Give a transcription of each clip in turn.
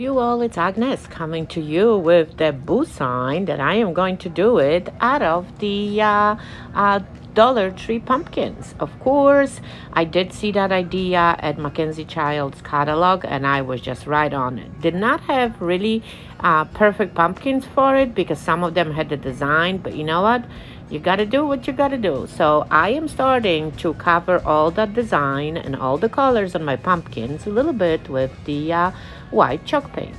You all, it's Agnes coming to you with the boo sign that I am going to do it out of the Dollar Tree pumpkins. Of course, I did see that idea at MacKenzie Child's catalog and I was just right on it. Did not have really perfect pumpkins for it because some of them had the design, but you know what? You gotta do what you gotta do. So I am starting to cover all that design and all the colors on my pumpkins a little bit with the white chalk paint.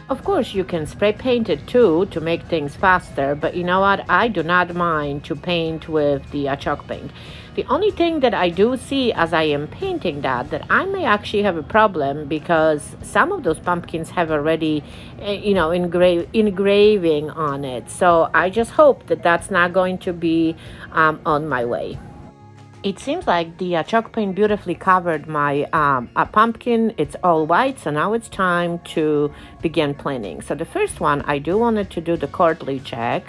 Of course, you can spray paint it too to make things faster, but you know what? I do not mind to paint with the chalk paint. The only thing that I do see as I am painting that I may actually have a problem because some of those pumpkins have already, engraving on it. So I just hope that that's not going to be on my way. It seems like the chalk paint beautifully covered my pumpkin. It's all white, so now it's time to begin planning. So the first one, I do wanted to do the quarterly check.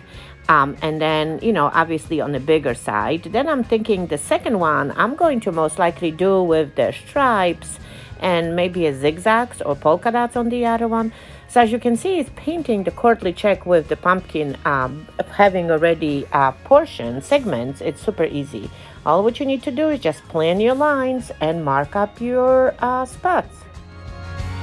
And then, obviously on the bigger side. Then I'm thinking the second one, I'm going to most likely do with the stripes and maybe a zigzags or polka dots on the other one. So as you can see, it's painting the quarterly check with the pumpkin having already segments. It's super easy. All what you need to do is just plan your lines and mark up your spots.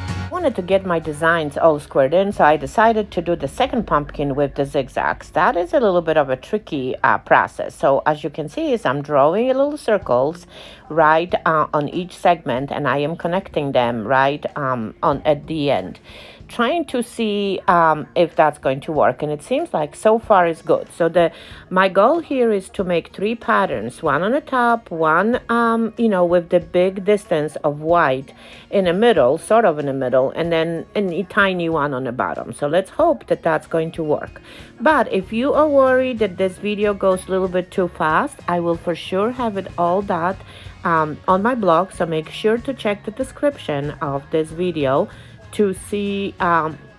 I wanted to get my designs all squared in, so I decided to do the second pumpkin with the zigzags. That is a little bit of a tricky process. So as you can see, is I'm drawing little circles right on each segment, and I am connecting them right at the end, trying to see if that's going to work, and it seems like so far is good. So my goal here is to make 3 patterns, one on the top, one with the big distance of white in the middle, sort of in the middle, and then a tiny one on the bottom. So let's hope that that's going to work. But if you are worried that this video goes a little bit too fast, I will for sure have it all that on my blog, so make sure to check the description of this video to see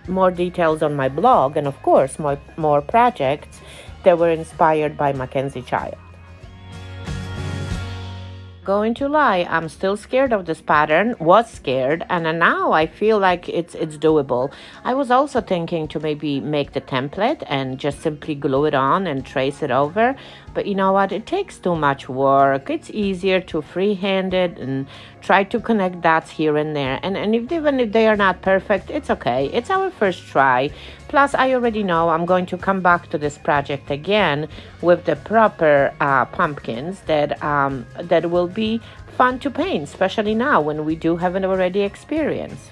more details on my blog, and of course more projects that were inspired by MacKenzie Child. Going to lie, I'm still scared of this pattern, was scared, and now I feel like it's doable. I was also thinking to maybe make the template and just simply glue it on and trace it over, but you know what, it takes too much work. It's easier to freehand it and try to connect dots here and there, and even if they are not perfect, it's okay. It's our first try. Plus, I already know I'm going to come back to this project again with the proper pumpkins that will be fun to paint, especially now when we do have an already experience.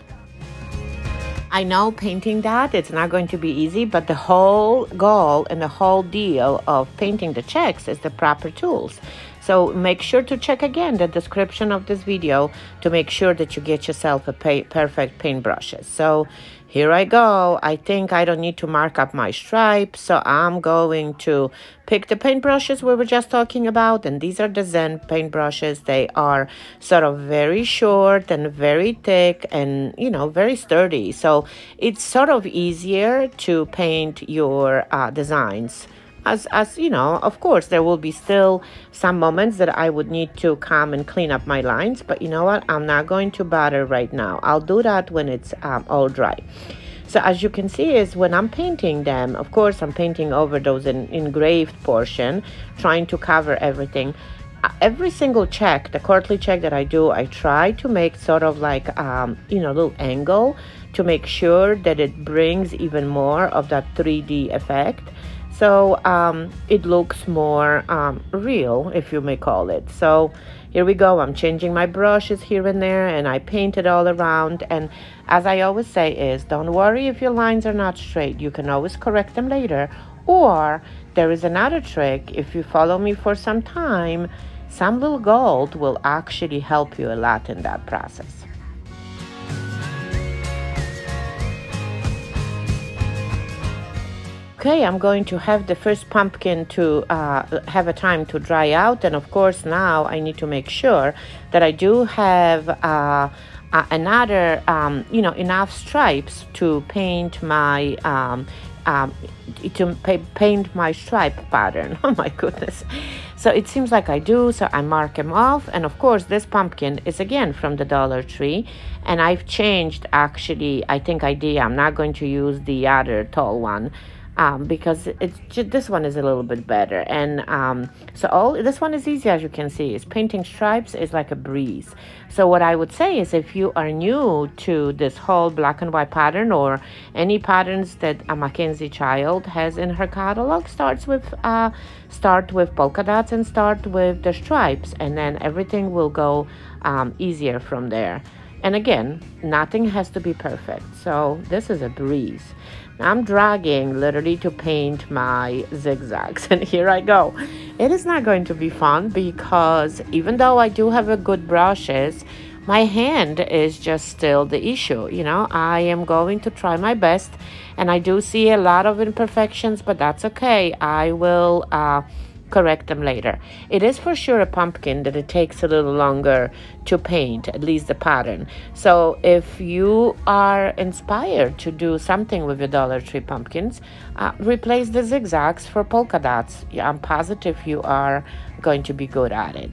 I know painting that, it's not going to be easy, but the whole goal and the whole deal of painting the checks is the proper tools. So make sure to check again the description of this video to make sure that you get yourself a perfect paintbrushes. So here I go. I think I don't need to mark up my stripes, so I'm going to pick the paintbrushes we were just talking about, and these are the Zen paintbrushes. They are sort of very short and very thick and, very sturdy. So it's sort of easier to paint your designs. As of course, there will be still some moments that I would need to come and clean up my lines, but you know what? I'm not going to bother right now. I'll do that when it's all dry. So as you can see is when I'm painting them, of course, I'm painting over those engraved portion, trying to cover everything. Every single check, the quarterly check that I do, I try to make sort of like, a little angle to make sure that it brings even more of that 3D effect. So it looks more real, if you may call it. So here we go. I'm changing my brushes here and there, and I paint it all around. And as I always say is, don't worry if your lines are not straight. You can always correct them later. Or there is another trick. If you follow me for some time, some little gold will actually help you a lot in that process. Okay, I'm going to have the first pumpkin to have a time to dry out, and of course now I need to make sure that I do have another enough stripes to paint my paint my stripe pattern. Oh my goodness. So it seems like I do, so I mark them off. And of course, this pumpkin is again from the Dollar Tree. And I've changed, actually, I think I'm not going to use the other tall one. Because this one is a little bit better. And this one is easy, as you can see. Is painting stripes is like a breeze. So what I would say is, if you are new to this whole black and white pattern, or any patterns that a MacKenzie child has in her catalog, start with polka dots and start with the stripes, and then everything will go easier from there. And again, nothing has to be perfect. So this is a breeze. I'm dragging literally to paint my zigzags, and here I go. It is not going to be fun, because even though I do have a good brushes, my hand is just still the issue. You know, I am going to try my best, and I do see a lot of imperfections, but that's okay. I will correct them later. It is for sure a pumpkin that it takes a little longer to paint, at least the pattern. So if you are inspired to do something with your Dollar Tree pumpkins, replace the zigzags for polka dots. I'm positive you are going to be good at it.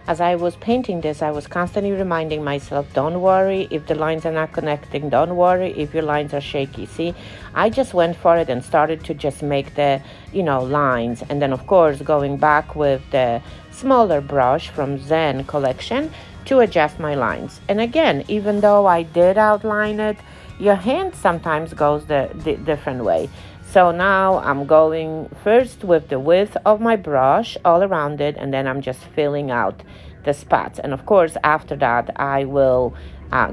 As I was painting this, I was constantly reminding myself, don't worry if the lines are not connecting. Don't worry if your lines are shaky. See, I just went for it and started to just make the, lines. And then, of course, going back with the smaller brush from Zen collection to adjust my lines. And again, even though I did outline it, your hand sometimes goes the different way. So now I'm going first with the width of my brush all around it, and then I'm just filling out the spots. And of course, after that, I will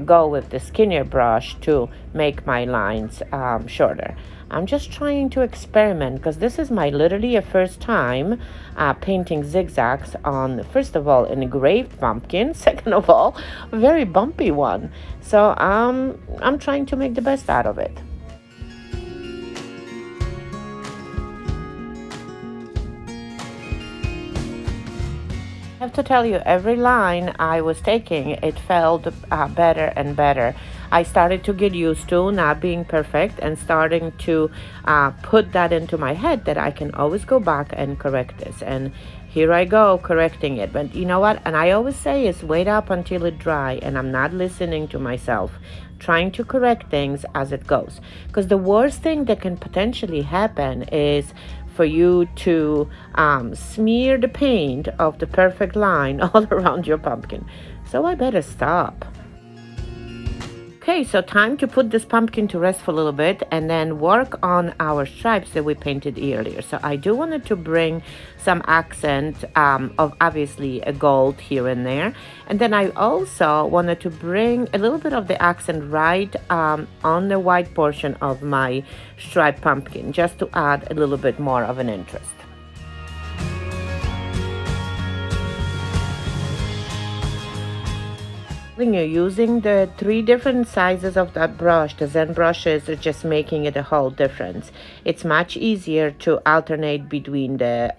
go with the skinnier brush to make my lines shorter. I'm just trying to experiment, because this is literally a first time painting zigzags on, first of all, an engraved pumpkin, second of all, a very bumpy one. So I'm trying to make the best out of it. I have to tell you, every line I was taking, it felt better and better. I started to get used to not being perfect, and starting to put that into my head that I can always go back and correct this. And here I go correcting it. But you know what? And I always say is wait up until it dry, and I'm not listening to myself, trying to correct things as it goes. Because the worst thing that can potentially happen is for you to smear the paint of the perfect line all around your pumpkin. So I better stop. Okay, so time to put this pumpkin to rest for a little bit, and then work on our stripes that we painted earlier. So I do wanted to bring some accent of obviously a gold here and there. And then I also wanted to bring a little bit of the accent right on the white portion of my striped pumpkin, just to add a little bit more of an interest. When you're using the 3 different sizes of that brush, the Zen brushes are just making it a whole difference. It's much easier to alternate between the,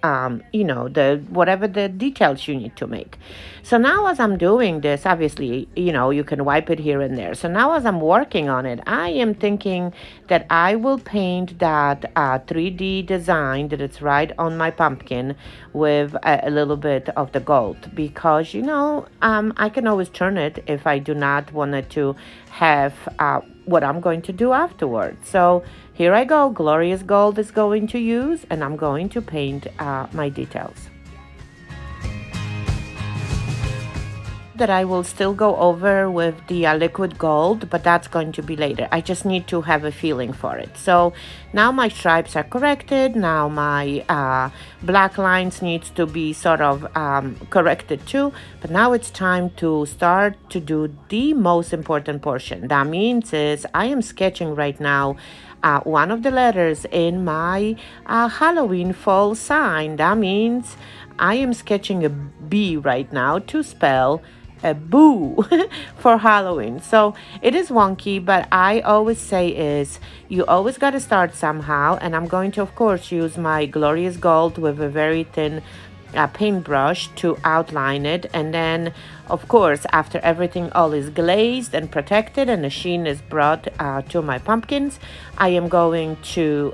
whatever the details you need to make. So now as I'm doing this, obviously, you can wipe it here and there. So now as I'm working on it, I am thinking that I will paint that 3D design that it's right on my pumpkin with a little bit of the gold, because, I can always turn it if I do not want to have what I'm going to do afterwards. So here I go. Glorious Gold is going to use, and I'm going to paint my details. That I will still go over with the liquid gold, but that's going to be later. I just need to have a feeling for it. So now my stripes are corrected. Now my black lines needs to be sort of corrected too. But now it's time to start to do the most important portion. That means is I am sketching right now one of the letters in my Halloween fall sign. That means I am sketching a B right now to spell a boo for Halloween. So it is wonky, but I always say is you always got to start somehow. And I'm going to, of course, use my Glorious Gold with a very thin paintbrush to outline it, and then of course after everything all is glazed and protected and the sheen is brought to my pumpkins, I am going to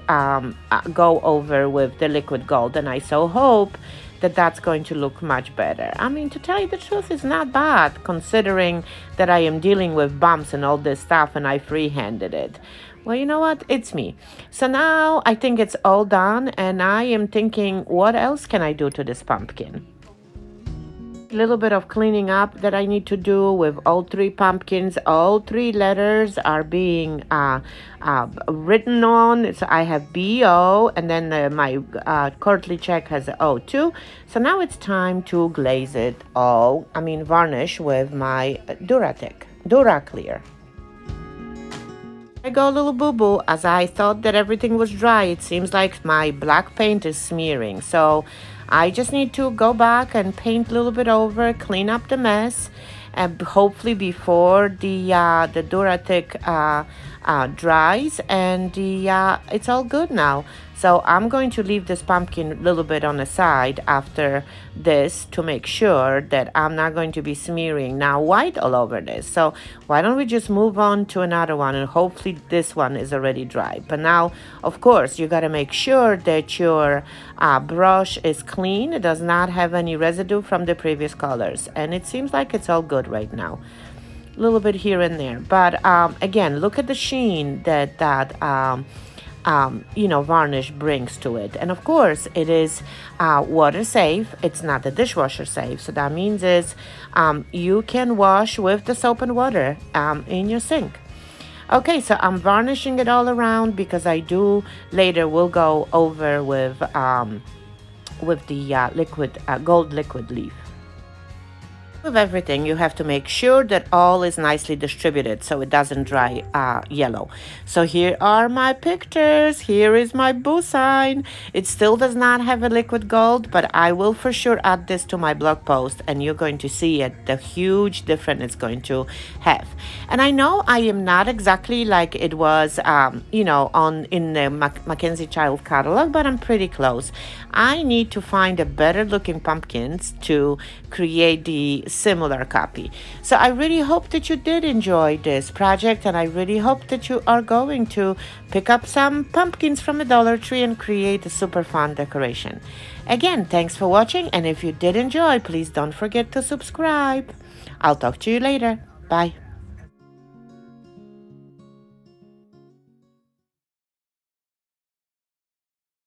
go over with the liquid gold, and I so hope that that's going to look much better. I mean, to tell you the truth, it's not bad considering that I am dealing with bumps and all this stuff and I freehanded it. Well, you know what? It's me. So now I think it's all done, and I am thinking, what else can I do to this pumpkin? A little bit of cleaning up that I need to do with all three pumpkins. All three letters are being written on. So I have B-O, and then my quarterly check has O too. So now it's time to glaze it all, varnish with my Dura Clear. I go a little boo-boo as I thought that everything was dry. It seems like my black paint is smearing. So I just need to go back and paint a little bit over, clean up the mess, and hopefully before the Duratec dries, and it's all good now. So I'm going to leave this pumpkin a little bit on the side after this to make sure that I'm not going to be smearing now white all over this. So why don't we just move on to another one, and hopefully this one is already dry. But now, of course, you got to make sure that your brush is clean. It does not have any residue from the previous colors. And it seems like it's all good right now. A little bit here and there. But again, look at the sheen that varnish brings to it. And of course it is water safe. It's not the dishwasher safe, so that means is you can wash with the soap and water in your sink. Okay, so I'm varnishing it all around because I do later will go over with the gold liquid leaf. With everything, you have to make sure that all is nicely distributed so it doesn't dry yellow. So here are my pictures. Here is my boo sign. It still does not have a liquid gold, but I will for sure add this to my blog post, and you're going to see the huge difference it's going to have. And I know I am not exactly like it was, in the MacKenzie Child catalog, but I'm pretty close. I need to find a better looking pumpkins to create the similar copy. So I really hope that you did enjoy this project, and I really hope that you are going to pick up some pumpkins from the Dollar Tree and create a super fun decoration. Again, thanks for watching, and if you did enjoy, please don't forget to subscribe. I'll talk to you later. Bye.